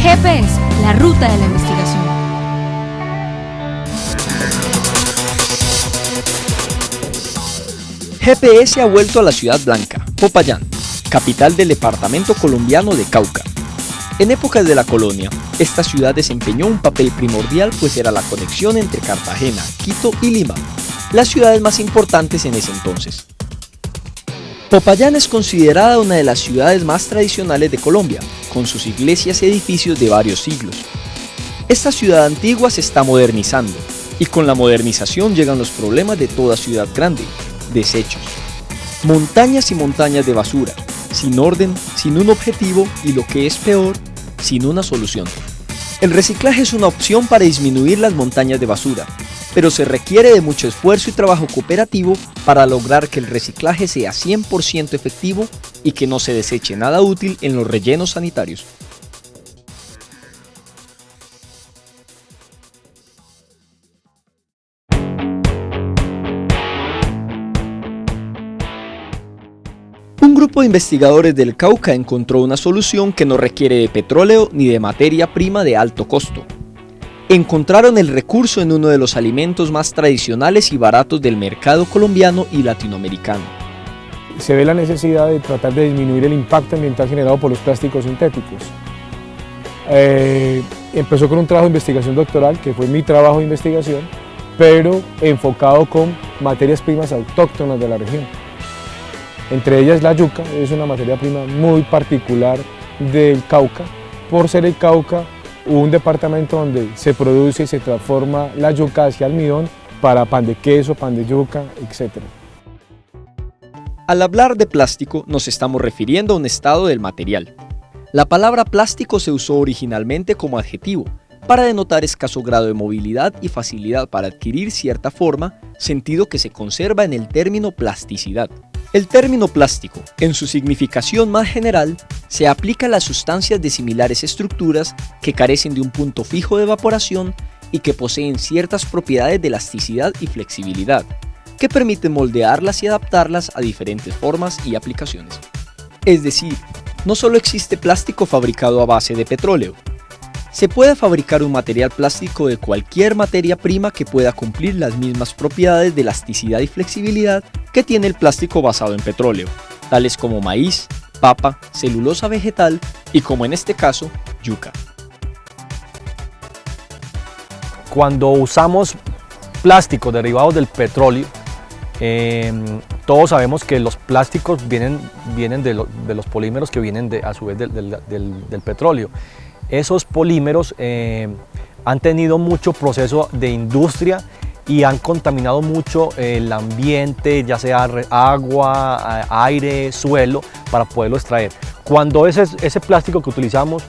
GPS, la ruta de la investigación. GPS ha vuelto a la Ciudad Blanca, Popayán, capital del departamento colombiano de Cauca. En épocas de la colonia, esta ciudad desempeñó un papel primordial pues era la conexión entre Cartagena, Quito y Lima, las ciudades más importantes en ese entonces. Popayán es considerada una de las ciudades más tradicionales de Colombia, con sus iglesias y edificios de varios siglos. Esta ciudad antigua se está modernizando, y con la modernización llegan los problemas de toda ciudad grande: desechos. Montañas y montañas de basura, sin orden, sin un objetivo y lo que es peor, sin una solución. El reciclaje es una opción para disminuir las montañas de basura, pero se requiere de mucho esfuerzo y trabajo cooperativo para lograr que el reciclaje sea 100% efectivo y que no se deseche nada útil en los rellenos sanitarios. Un grupo de investigadores del Cauca encontró una solución que no requiere de petróleo ni de materia prima de alto costo. Encontraron el recurso en uno de los alimentos más tradicionales y baratos del mercado colombiano y latinoamericano. Se ve la necesidad de tratar de disminuir el impacto ambiental generado por los plásticos sintéticos. Empezó con un trabajo de investigación doctoral, que fue mi trabajo de investigación, pero enfocado con materias primas autóctonas de la región. Entre ellas la yuca, es una materia prima muy particular del Cauca, por ser el Cauca un departamento donde se produce y se transforma la yuca hacia almidón para pan de queso, pan de yuca, etc. Al hablar de plástico nos estamos refiriendo a un estado del material. La palabra plástico se usó originalmente como adjetivo para denotar escaso grado de movilidad y facilidad para adquirir cierta forma, sentido que se conserva en el término plasticidad. El término plástico, en su significación más general, se aplica a las sustancias de similares estructuras que carecen de un punto fijo de evaporación y que poseen ciertas propiedades de elasticidad y flexibilidad, que permiten moldearlas y adaptarlas a diferentes formas y aplicaciones. Es decir, no solo existe plástico fabricado a base de petróleo. Se puede fabricar un material plástico de cualquier materia prima que pueda cumplir las mismas propiedades de elasticidad y flexibilidad que tiene el plástico basado en petróleo, tales como maíz, papa, celulosa vegetal y, como en este caso, yuca. Cuando usamos plásticos derivados del petróleo, todos sabemos que los plásticos vienen de los polímeros que vienen a su vez del petróleo. Esos polímeros han tenido mucho proceso de industria y han contaminado mucho el ambiente, ya sea agua, aire, suelo, para poderlo extraer. Cuando ese plástico que utilizamos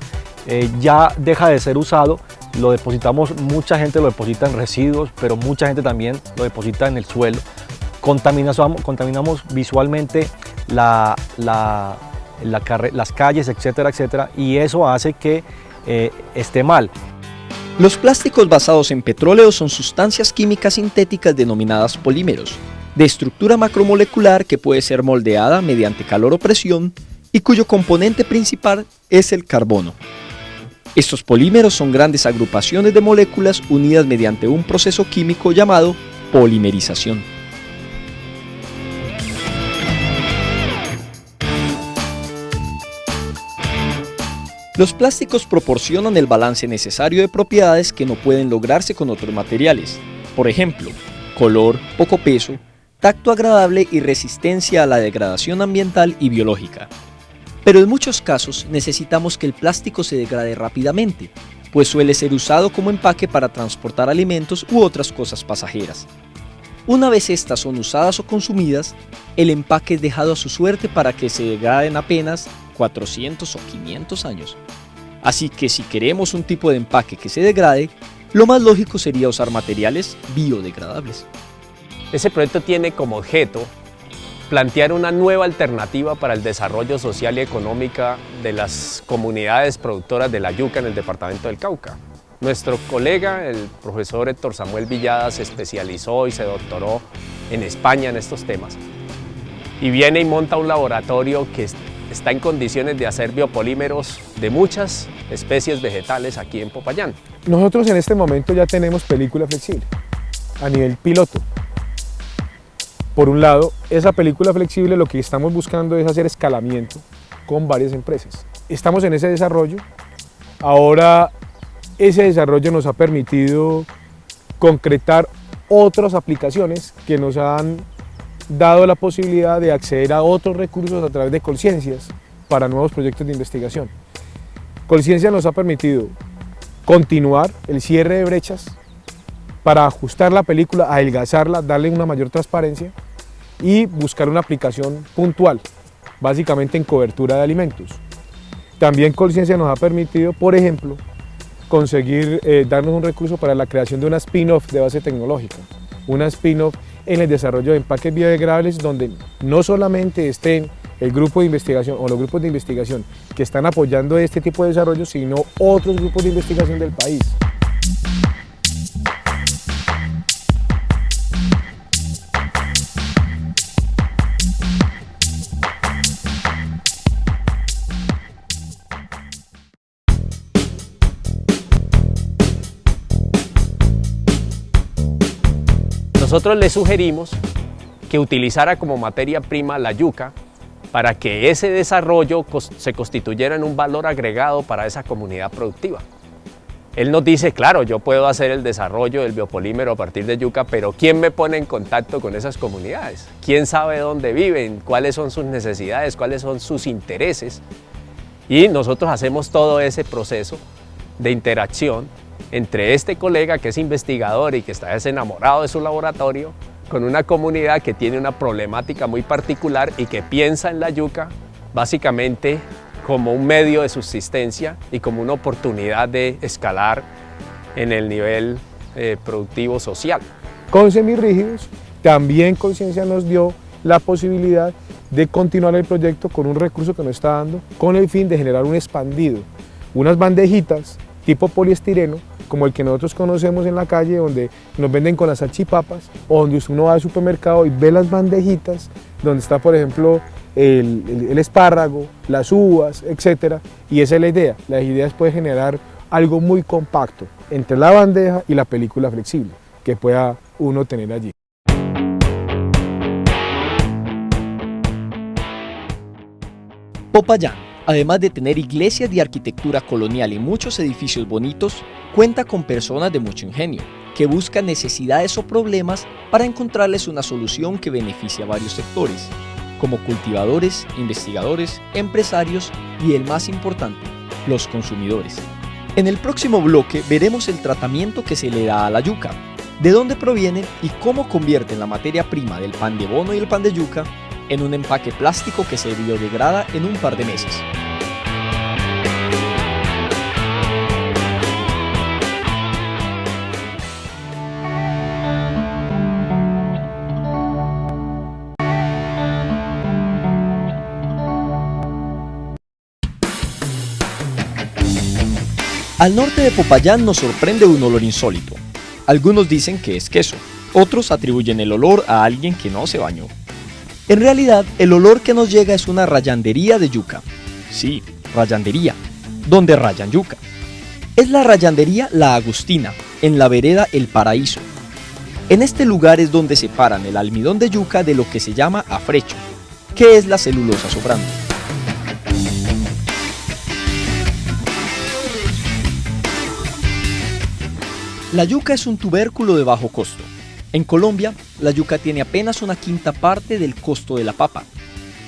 ya deja de ser usado, lo depositamos, mucha gente lo deposita en residuos, pero mucha gente también lo deposita en el suelo. Contaminamos visualmente las calles, etcétera, etcétera, y eso hace que esté mal. Los plásticos basados en petróleo son sustancias químicas sintéticas denominadas polímeros, de estructura macromolecular que puede ser moldeada mediante calor o presión y cuyo componente principal es el carbono. Estos polímeros son grandes agrupaciones de moléculas unidas mediante un proceso químico llamado polimerización. Los plásticos proporcionan el balance necesario de propiedades que no pueden lograrse con otros materiales, por ejemplo, color, poco peso, tacto agradable y resistencia a la degradación ambiental y biológica. Pero en muchos casos necesitamos que el plástico se degrade rápidamente, pues suele ser usado como empaque para transportar alimentos u otras cosas pasajeras. Una vez estas son usadas o consumidas, el empaque es dejado a su suerte para que se degrade en apenas 400 o 500 años. Así que si queremos un tipo de empaque que se degrade, lo más lógico sería usar materiales biodegradables. Ese proyecto tiene como objeto plantear una nueva alternativa para el desarrollo social y económico de las comunidades productoras de la yuca en el departamento del Cauca. Nuestro colega, el profesor Héctor Samuel Villada, se especializó y se doctoró en España en estos temas. Y viene y monta un laboratorio que está en condiciones de hacer biopolímeros de muchas especies vegetales aquí en Popayán. Nosotros en este momento ya tenemos película flexible a nivel piloto. Por un lado, esa película flexible lo que estamos buscando es hacer escalamiento con varias empresas. Estamos en ese desarrollo. Ahora ese desarrollo nos ha permitido concretar otras aplicaciones que nos han dado la posibilidad de acceder a otros recursos a través de Colciencias para nuevos proyectos de investigación. Colciencias nos ha permitido continuar el cierre de brechas para ajustar la película, adelgazarla, darle una mayor transparencia y buscar una aplicación puntual, básicamente en cobertura de alimentos. También Colciencias nos ha permitido, por ejemplo, conseguir darnos un recurso para la creación de una spin-off de base tecnológica, una spin-off en el desarrollo de empaques biodegradables donde no solamente estén el grupo de investigación o los grupos de investigación que están apoyando este tipo de desarrollo, sino otros grupos de investigación del país. Nosotros le sugerimos que utilizara como materia prima la yuca para que ese desarrollo se constituyera en un valor agregado para esa comunidad productiva. Él nos dice, claro, yo puedo hacer el desarrollo del biopolímero a partir de yuca, pero ¿quién me pone en contacto con esas comunidades? ¿Quién sabe dónde viven? ¿Cuáles son sus necesidades? ¿Cuáles son sus intereses? Y nosotros hacemos todo ese proceso de interacción entre este colega que es investigador y que está enamorado de su laboratorio, con una comunidad que tiene una problemática muy particular y que piensa en la yuca básicamente como un medio de subsistencia y como una oportunidad de escalar en el nivel productivo social. Con semirrígidos, también Colciencias nos dio la posibilidad de continuar el proyecto con un recurso que nos está dando, con el fin de generar un expandido, unas bandejitas tipo poliestireno, como el que nosotros conocemos en la calle, donde nos venden con las salchipapas, o donde uno va al supermercado y ve las bandejitas, donde está, por ejemplo, el espárrago, las uvas, etc. Y esa es la idea. La idea es poder generar algo muy compacto entre la bandeja y la película flexible que pueda uno tener allí. Popayán, además de tener iglesias de arquitectura colonial y muchos edificios bonitos, cuenta con personas de mucho ingenio, que buscan necesidades o problemas para encontrarles una solución que beneficie a varios sectores, como cultivadores, investigadores, empresarios y el más importante, los consumidores. En el próximo bloque veremos el tratamiento que se le da a la yuca, de dónde proviene y cómo convierten la materia prima del pan de bono y el pan de yuca en un empaque plástico que se biodegrada en un par de meses. Al norte de Popayán nos sorprende un olor insólito. Algunos dicen que es queso, otros atribuyen el olor a alguien que no se bañó. En realidad, el olor que nos llega es una rayandería de yuca. Sí, rayandería, donde rayan yuca. Es la rayandería La Agustina, en la vereda El Paraíso. En este lugar es donde separan el almidón de yuca de lo que se llama afrecho, que es la celulosa sobrante. La yuca es un tubérculo de bajo costo. En Colombia, la yuca tiene apenas una quinta parte del costo de la papa,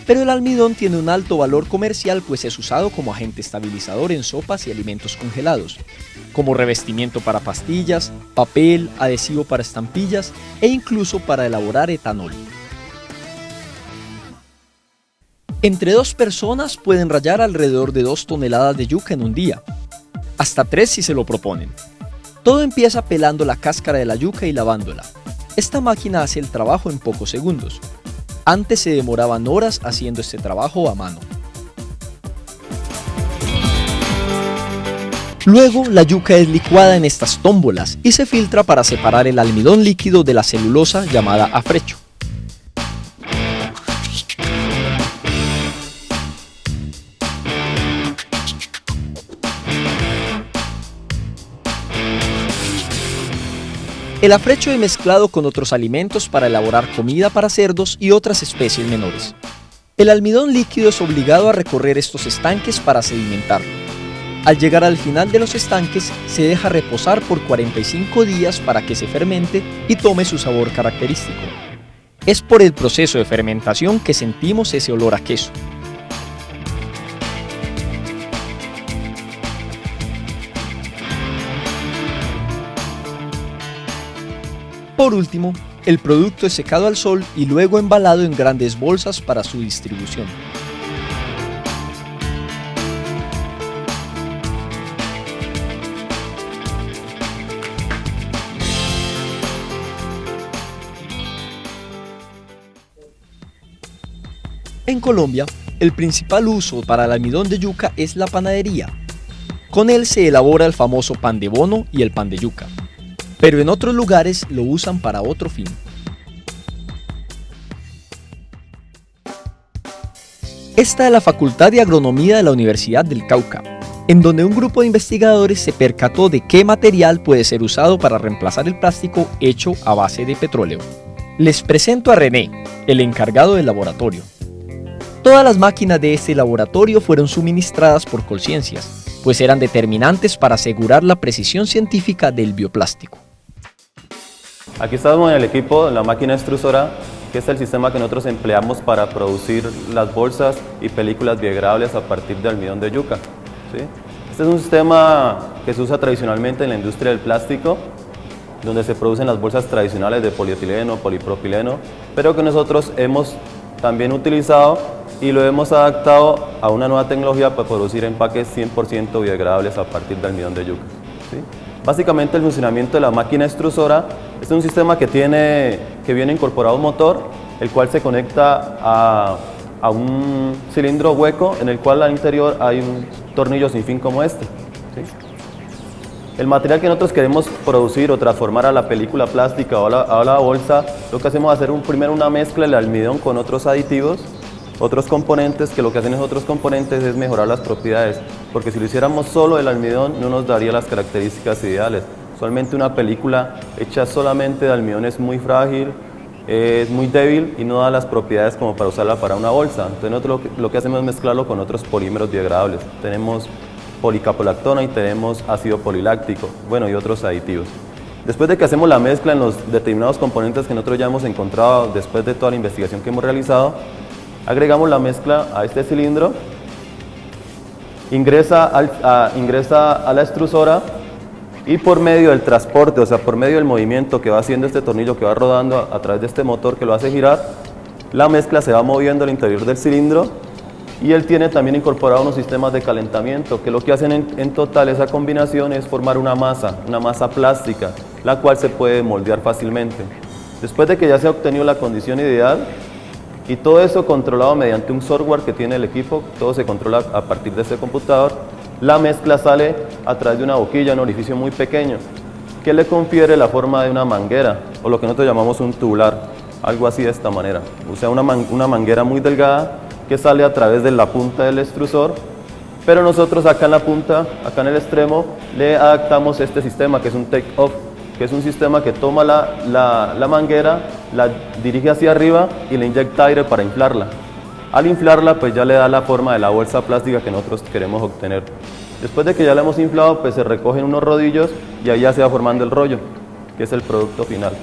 pero el almidón tiene un alto valor comercial pues es usado como agente estabilizador en sopas y alimentos congelados, como revestimiento para pastillas, papel, adhesivo para estampillas e incluso para elaborar etanol. Entre 2 personas pueden rallar alrededor de 2 toneladas de yuca en un día, hasta 3 si se lo proponen. Todo empieza pelando la cáscara de la yuca y lavándola. Esta máquina hace el trabajo en pocos segundos. Antes se demoraban horas haciendo este trabajo a mano. Luego, la yuca es licuada en estas tómbolas y se filtra para separar el almidón líquido de la celulosa llamada afrecho. El afrecho es mezclado con otros alimentos para elaborar comida para cerdos y otras especies menores. El almidón líquido es obligado a recorrer estos estanques para sedimentarlo. Al llegar al final de los estanques, se deja reposar por 45 días para que se fermente y tome su sabor característico. Es por el proceso de fermentación que sentimos ese olor a queso. Por último, el producto es secado al sol y luego embalado en grandes bolsas para su distribución. En Colombia, el principal uso para el almidón de yuca es la panadería. Con él se elabora el famoso pan de bono y el pan de yuca. Pero en otros lugares lo usan para otro fin. Esta es la Facultad de Agronomía de la Universidad del Cauca, en donde un grupo de investigadores se percató de qué material puede ser usado para reemplazar el plástico hecho a base de petróleo. Les presento a René, el encargado del laboratorio. Todas las máquinas de este laboratorio fueron suministradas por Colciencias, pues eran determinantes para asegurar la precisión científica del bioplástico. Aquí estamos en el equipo, en la máquina extrusora, que es el sistema que nosotros empleamos para producir las bolsas y películas biodegradables a partir de almidón de yuca, ¿sí? Este es un sistema que se usa tradicionalmente en la industria del plástico, donde se producen las bolsas tradicionales de polietileno, polipropileno, pero que nosotros hemos también utilizado y lo hemos adaptado a una nueva tecnología para producir empaques 100% biodegradables a partir de almidón de yuca, ¿sí? Básicamente el funcionamiento de la máquina extrusora es un sistema que viene incorporado un motor, el cual se conecta a un cilindro hueco en el cual al interior hay un tornillo sin fin como este, ¿sí? El material que nosotros queremos producir o transformar a la película plástica o a la bolsa, lo que hacemos es hacer primero una mezcla del almidón con otros aditivos, otros componentes, que lo que hacen esos otros componentes es mejorar las propiedades, porque si lo hiciéramos solo el almidón no nos daría las características ideales. Usualmente una película hecha solamente de almidón es muy frágil, es muy débil y no da las propiedades como para usarla para una bolsa. Entonces nosotros lo que hacemos es mezclarlo con otros polímeros biodegradables. Tenemos policaprolactona y tenemos ácido poliláctico, bueno, y otros aditivos. Después de que hacemos la mezcla en los determinados componentes que nosotros ya hemos encontrado después de toda la investigación que hemos realizado, agregamos la mezcla a este cilindro, ingresa a la extrusora y por medio del transporte, o sea, por medio del movimiento que va haciendo este tornillo que va rodando a través de este motor que lo hace girar, la mezcla se va moviendo al interior del cilindro y él tiene también incorporado unos sistemas de calentamiento que lo que hacen en total esa combinación es formar una masa plástica, la cual se puede moldear fácilmente. Después de que ya se ha obtenido la condición ideal, y todo eso controlado mediante un software que tiene el equipo, todo se controla a partir de este computador. La mezcla sale a través de una boquilla, un orificio muy pequeño, que le confiere la forma de una manguera, o lo que nosotros llamamos un tubular, algo así de esta manera. O sea, una manguera muy delgada que sale a través de la punta del extrusor, pero nosotros acá en la punta, acá en el extremo, le adaptamos este sistema que es un take-off, que es un sistema que toma la manguera, la dirige hacia arriba y le inyecta aire para inflarla. Al inflarla, pues ya le da la forma de la bolsa plástica que nosotros queremos obtener. Después de que ya la hemos inflado, pues se recogen unos rodillos y ahí ya se va formando el rollo, que es el producto final.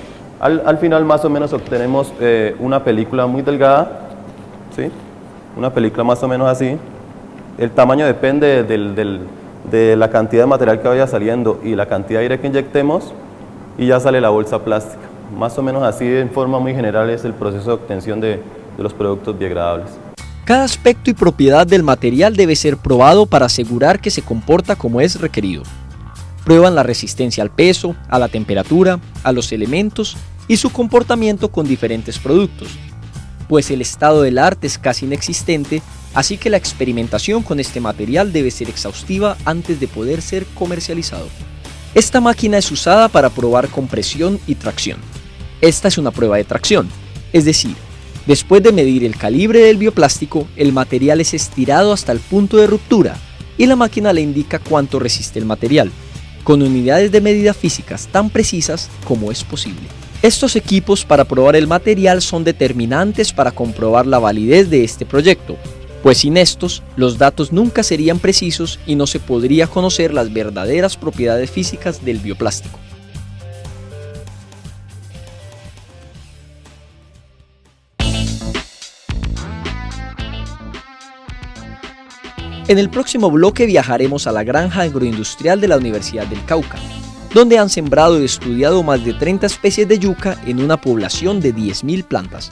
Al final más o menos obtenemos una película muy delgada, ¿sí? Una película más o menos así. El tamaño depende de la cantidad de material que vaya saliendo y la cantidad de aire que inyectemos, y ya sale la bolsa plástica. Más o menos así, en forma muy general, es el proceso de obtención de los productos biodegradables. Cada aspecto y propiedad del material debe ser probado para asegurar que se comporta como es requerido. Prueban la resistencia al peso, a la temperatura, a los elementos y su comportamiento con diferentes productos. Pues el estado del arte es casi inexistente así que la experimentación con este material debe ser exhaustiva antes de poder ser comercializado. Esta máquina es usada para probar compresión y tracción. Esta es una prueba de tracción, es decir, después de medir el calibre del bioplástico, el material es estirado hasta el punto de ruptura y la máquina le indica cuánto resiste el material, con unidades de medida físicas tan precisas como es posible. Estos equipos para probar el material son determinantes para comprobar la validez de este proyecto, pues sin estos, los datos nunca serían precisos y no se podría conocer las verdaderas propiedades físicas del bioplástico. En el próximo bloque viajaremos a la granja agroindustrial de la Universidad del Cauca, donde han sembrado y estudiado más de 30 especies de yuca en una población de 10.000 plantas.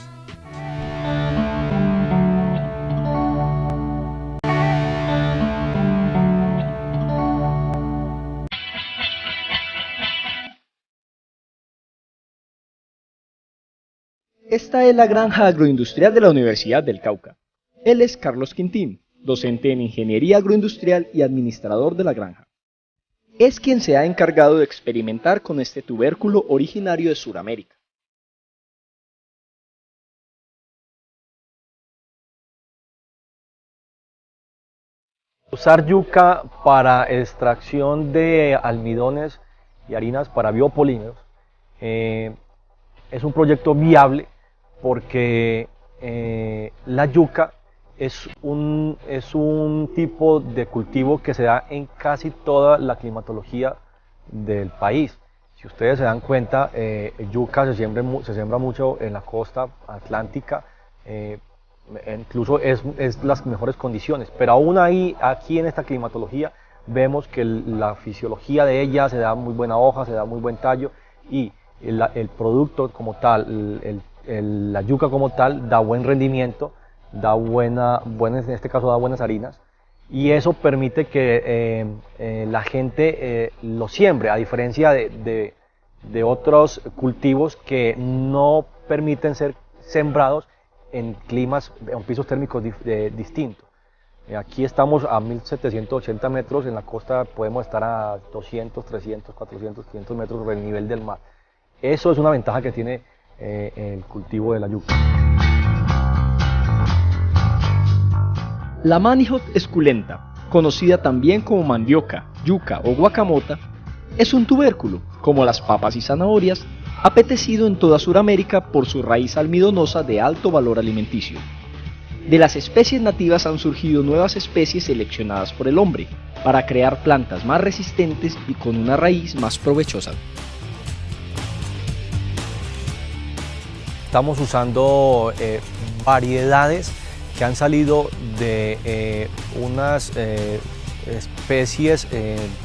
Esta es la granja agroindustrial de la Universidad del Cauca. Él es Carlos Quintín, docente en Ingeniería Agroindustrial y administrador de la granja. Es quien se ha encargado de experimentar con este tubérculo originario de Sudamérica. Usar yuca para extracción de almidones y harinas para biopolímeros es un proyecto viable porque la yuca es un tipo de cultivo que se da en casi toda la climatología del país. Si ustedes se dan cuenta, yuca se siembra mucho en la costa atlántica, incluso es las mejores condiciones, pero aún ahí, aquí en esta climatología, vemos que la fisiología de ella se da muy buena hoja, se da muy buen tallo y el producto como tal, la yuca como tal, da buen rendimiento, da en este caso da buenas harinas y eso permite que la gente lo siembre, a diferencia de otros cultivos que no permiten ser sembrados en pisos térmicos distintos. Aquí estamos a 1780 metros, en la costa podemos estar a 200, 300, 400, 500 metros sobre el nivel del mar. Eso es una ventaja que tiene el cultivo de la yuca. La Manihot esculenta, conocida también como mandioca, yuca o guacamota, es un tubérculo, como las papas y zanahorias, apetecido en toda Sudamérica por su raíz almidonosa de alto valor alimenticio. De las especies nativas han surgido nuevas especies seleccionadas por el hombre, para crear plantas más resistentes y con una raíz más provechosa. Estamos usando variedades que han salido de unas especies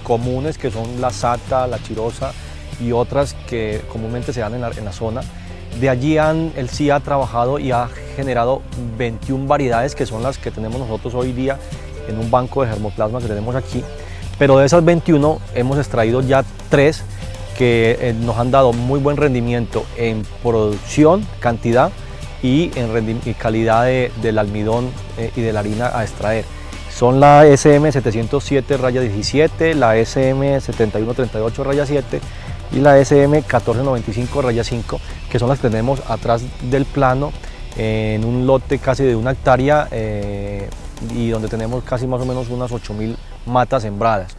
comunes que son la sata, la chirosa y otras que comúnmente se dan en la zona. De allí el CIA ha trabajado y ha generado 21 variedades que son las que tenemos nosotros hoy día en un banco de germoplasma que tenemos aquí, pero de esas 21 hemos extraído ya 3 que nos han dado muy buen rendimiento en producción, cantidad y en calidad del almidón y de la harina a extraer. Son la SM707-17, la SM7138-7 y la SM1495-5, que son las que tenemos atrás del plano en un lote casi de 1 hectárea y donde tenemos casi más o menos unas 8.000 matas sembradas.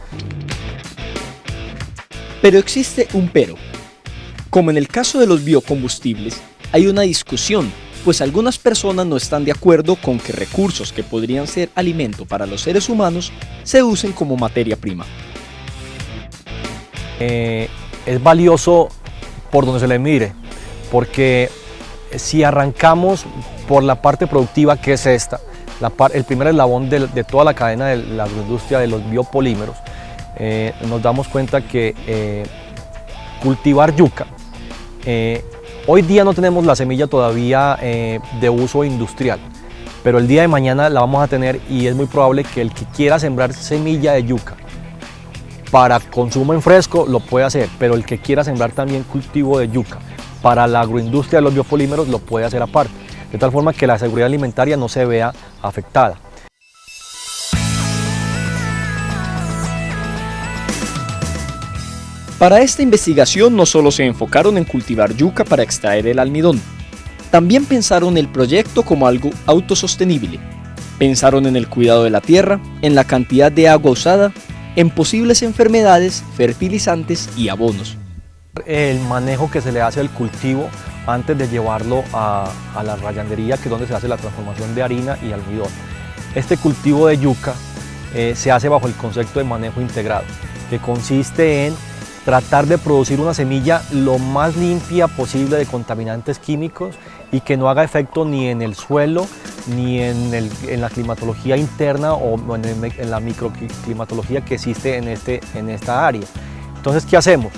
Pero existe un pero. Como en el caso de los biocombustibles, hay una discusión, pues algunas personas no están de acuerdo con que recursos que podrían ser alimento para los seres humanos se usen como materia prima. Es valioso por donde se le mire, porque si arrancamos por la parte productiva, que es esta, el primer eslabón de toda la cadena de la agroindustria de los biopolímeros, nos damos cuenta que cultivar yuca, hoy día no tenemos la semilla todavía de uso industrial, pero el día de mañana la vamos a tener y es muy probable que el que quiera sembrar semilla de yuca para consumo en fresco lo puede hacer, pero el que quiera sembrar también cultivo de yuca para la agroindustria de los biopolímeros lo puede hacer aparte, de tal forma que la seguridad alimentaria no se vea afectada. Para esta investigación no solo se enfocaron en cultivar yuca para extraer el almidón, también pensaron el proyecto como algo autosostenible. Pensaron en el cuidado de la tierra, en la cantidad de agua usada, en posibles enfermedades, fertilizantes y abonos. El manejo que se le hace al cultivo antes de llevarlo a la rayandería, que es donde se hace la transformación de harina y almidón. Este cultivo de yuca se hace bajo el concepto de manejo integrado, que consiste en tratar de producir una semilla lo más limpia posible de contaminantes químicos y que no haga efecto ni en el suelo, ni en la climatología interna o en la microclimatología que existe en esta área. Entonces, ¿qué hacemos?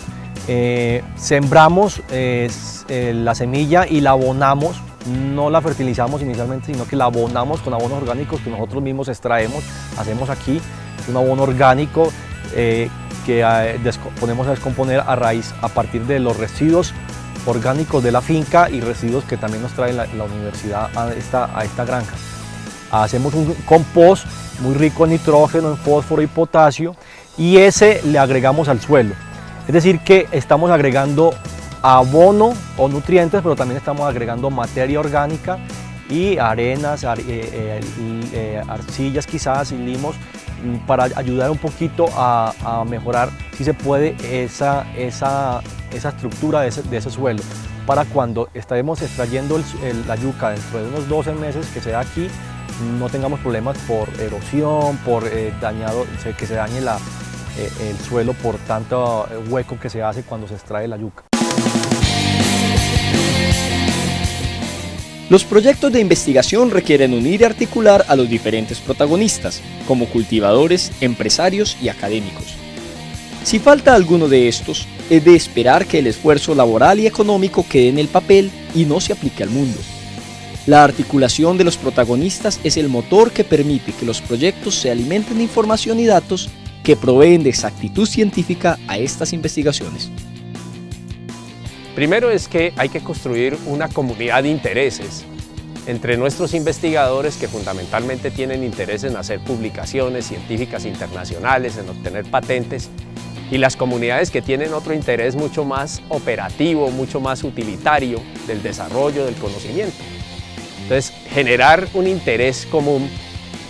Sembramos la semilla y la abonamos, no la fertilizamos inicialmente, sino que la abonamos con abonos orgánicos que nosotros mismos extraemos, hacemos aquí un abono orgánico que ponemos a descomponer a raíz a partir de los residuos orgánicos de la finca y residuos que también nos trae la universidad a esta granja. Hacemos un compost muy rico en nitrógeno, en fósforo y potasio, y ese le agregamos al suelo. Es decir, que estamos agregando abono o nutrientes, pero también estamos agregando materia orgánica y arenas, arcillas quizás y limos, para ayudar un poquito a mejorar, si se puede, esa estructura de ese suelo, para cuando estemos extrayendo la yuca dentro de unos 12 meses que se da aquí, no tengamos problemas por erosión, por que se dañe el suelo por tanto hueco que se hace cuando se extrae la yuca. Los proyectos de investigación requieren unir y articular a los diferentes protagonistas, como cultivadores, empresarios y académicos. Si falta alguno de estos, es de esperar que el esfuerzo laboral y económico quede en el papel y no se aplique al mundo. La articulación de los protagonistas es el motor que permite que los proyectos se alimenten de información y datos que proveen de exactitud científica a estas investigaciones. Primero es que hay que construir una comunidad de intereses entre nuestros investigadores, que fundamentalmente tienen interés en hacer publicaciones científicas internacionales, en obtener patentes, y las comunidades que tienen otro interés mucho más operativo, mucho más utilitario del desarrollo del conocimiento. Entonces, generar un interés común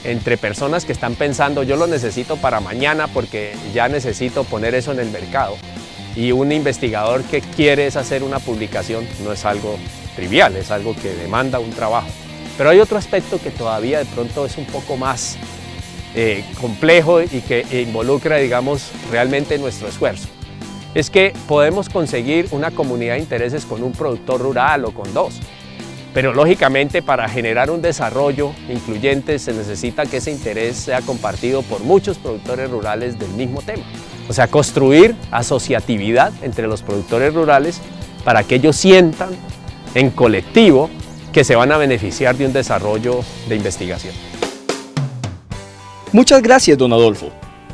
entre personas que están pensando, yo lo necesito para mañana porque ya necesito poner eso en el mercado, y un investigador que quiere hacer una publicación, no es algo trivial, es algo que demanda un trabajo. Pero hay otro aspecto que todavía de pronto es un poco más complejo y que involucra, digamos, realmente nuestro esfuerzo. Es que podemos conseguir una comunidad de intereses con un productor rural o con dos, pero lógicamente para generar un desarrollo incluyente se necesita que ese interés sea compartido por muchos productores rurales del mismo tema. O sea, construir asociatividad entre los productores rurales para que ellos sientan en colectivo que se van a beneficiar de un desarrollo de investigación. Muchas gracias, don Adolfo,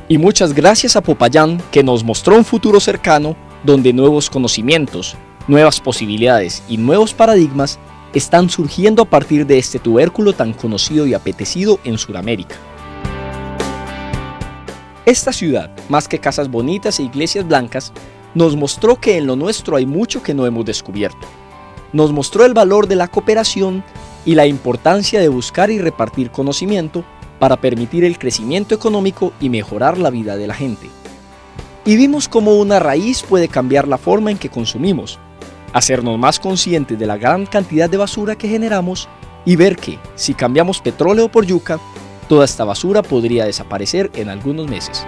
y muchas gracias a Popayán, que nos mostró un futuro cercano donde nuevos conocimientos, nuevas posibilidades y nuevos paradigmas están surgiendo a partir de este tubérculo tan conocido y apetecido en Sudamérica. Esta ciudad, más que casas bonitas e iglesias blancas, nos mostró que en lo nuestro hay mucho que no hemos descubierto. Nos mostró el valor de la cooperación y la importancia de buscar y repartir conocimiento para permitir el crecimiento económico y mejorar la vida de la gente. Y vimos cómo una raíz puede cambiar la forma en que consumimos, hacernos más conscientes de la gran cantidad de basura que generamos y ver que, si cambiamos petróleo por yuca, toda esta basura podría desaparecer en algunos meses.